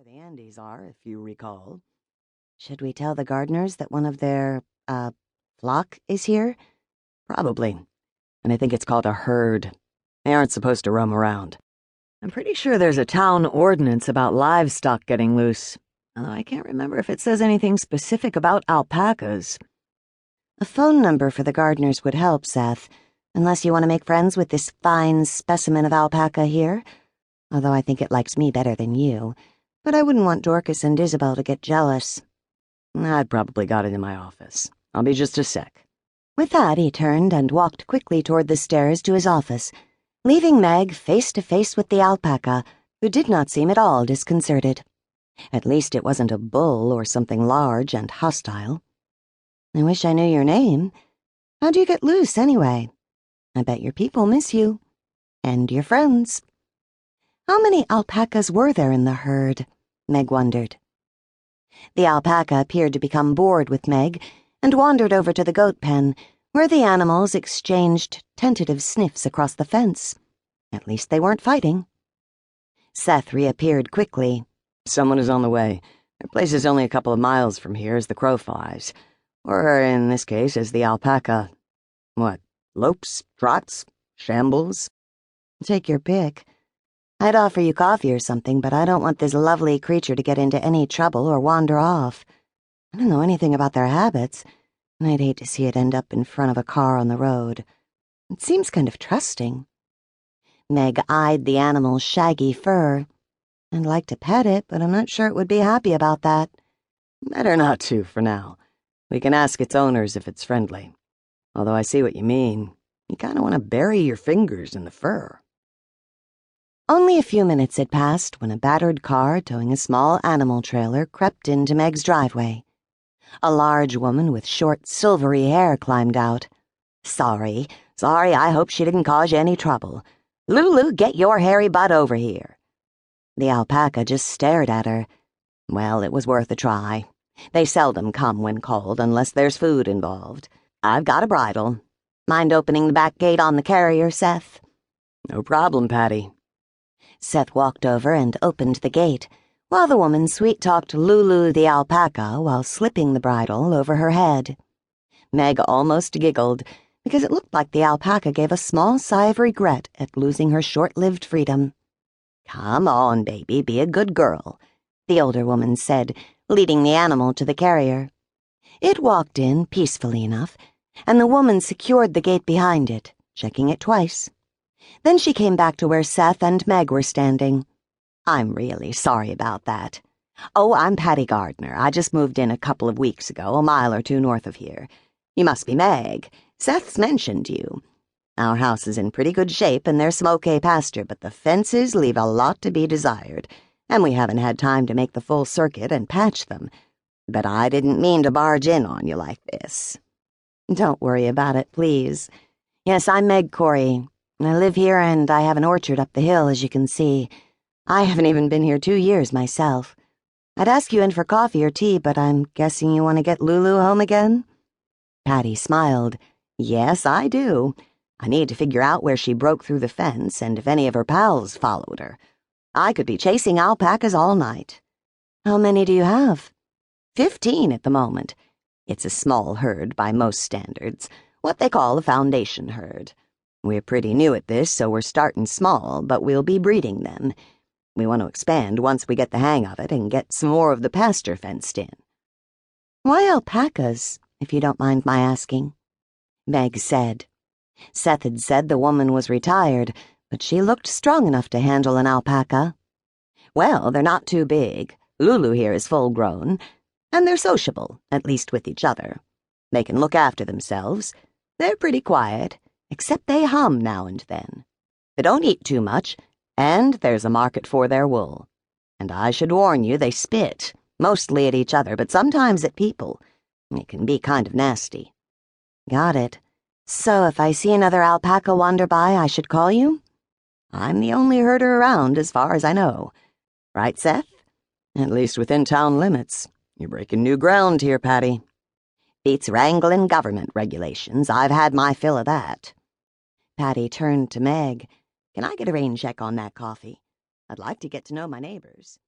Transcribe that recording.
where the Andes are, if you recall. Should we tell the gardeners that one of their, flock is here? Probably. And I think it's called a herd. They aren't supposed to roam around. I'm pretty sure there's a town ordinance about livestock getting loose, although I can't remember if it says anything specific about alpacas. A phone number for the gardeners would help, Seth, unless you want to make friends with this fine specimen of alpaca here, although I think it likes me better than you. But I wouldn't want Dorcas and Isabel to get jealous. I'd probably got it in my office. I'll be just a sec. With that, he turned and walked quickly toward the stairs to his office, leaving Meg face to face with the alpaca, who did not seem at all disconcerted. At least it wasn't a bull or something large and hostile. I wish I knew your name. How'd you get loose, anyway? I bet your people miss you. And your friends. How many alpacas were there in the herd? Meg wondered. The alpaca appeared to become bored with Meg and wandered over to the goat pen, where the animals exchanged tentative sniffs across the fence. At least they weren't fighting. Seth reappeared quickly. Someone is on the way. Their place is only a couple of miles from here as the crow flies. Or, in this case, as the alpaca, lopes, trots, shambles? Take your pick. I'd offer you coffee or something, but I don't want this lovely creature to get into any trouble or wander off. I don't know anything about their habits, and I'd hate to see it end up in front of a car on the road. It seems kind of trusting. Meg eyed the animal's shaggy fur. I'd like to pet it, but I'm not sure it would be happy about that. Better not to, for now. We can ask its owners if it's friendly. Although I see what you mean. You kind of want to bury your fingers in the fur. Only a few minutes had passed when a battered car towing a small animal trailer crept into Meg's driveway. A large woman with short, silvery hair climbed out. Sorry, I hope she didn't cause you any trouble. Lulu, get your hairy butt over here. The alpaca just stared at her. Well, it was worth a try. They seldom come when called unless there's food involved. I've got a bridle. Mind opening the back gate on the carrier, Seth? No problem, Patty. Seth walked over and opened the gate, while the woman sweet-talked Lulu the alpaca while slipping the bridle over her head. Meg almost giggled, because it looked like the alpaca gave a small sigh of regret at losing her short-lived freedom. Come on, baby, be a good girl, the older woman said, leading the animal to the carrier. It walked in peacefully enough, and the woman secured the gate behind it, checking it twice. Then she came back to where Seth and Meg were standing. I'm really sorry about that. Oh, I'm Patty Gardner. I just moved in a couple of weeks ago, a mile or two north of here. You must be Meg. Seth's mentioned you. Our house is in pretty good shape, and there's some okay pasture, but the fences leave a lot to be desired, and we haven't had time to make the full circuit and patch them. But I didn't mean to barge in on you like this. Don't worry about it, please. Yes, I'm Meg Corey. I live here and I have an orchard up the hill, as you can see. I haven't even been here 2 years myself. I'd ask you in for coffee or tea, but I'm guessing you want to get Lulu home again? Patty smiled. Yes, I do. I need to figure out where she broke through the fence and if any of her pals followed her. I could be chasing alpacas all night. How many do you have? 15 at the moment. It's a small herd by most standards, what they call a foundation herd. We're pretty new at this, so we're starting small, but we'll be breeding them. We want to expand once we get the hang of it and get some more of the pasture fenced in. Why alpacas, if you don't mind my asking? Meg said. Seth had said the woman was retired, but she looked strong enough to handle an alpaca. Well, they're not too big. Lulu here is full-grown, and they're sociable, at least with each other. They can look after themselves. They're pretty quiet. Except they hum now and then. They don't eat too much, and there's a market for their wool. And I should warn you, they spit, mostly at each other, but sometimes at people. It can be kind of nasty. Got it. So if I see another alpaca wander by, I should call you? I'm the only herder around, as far as I know. Right, Seth? At least within town limits. You're breaking new ground here, Patty. Beats wrangling government regulations. I've had my fill of that. Patty turned to Meg. Can I get a rain check on that coffee? I'd like to get to know my neighbors.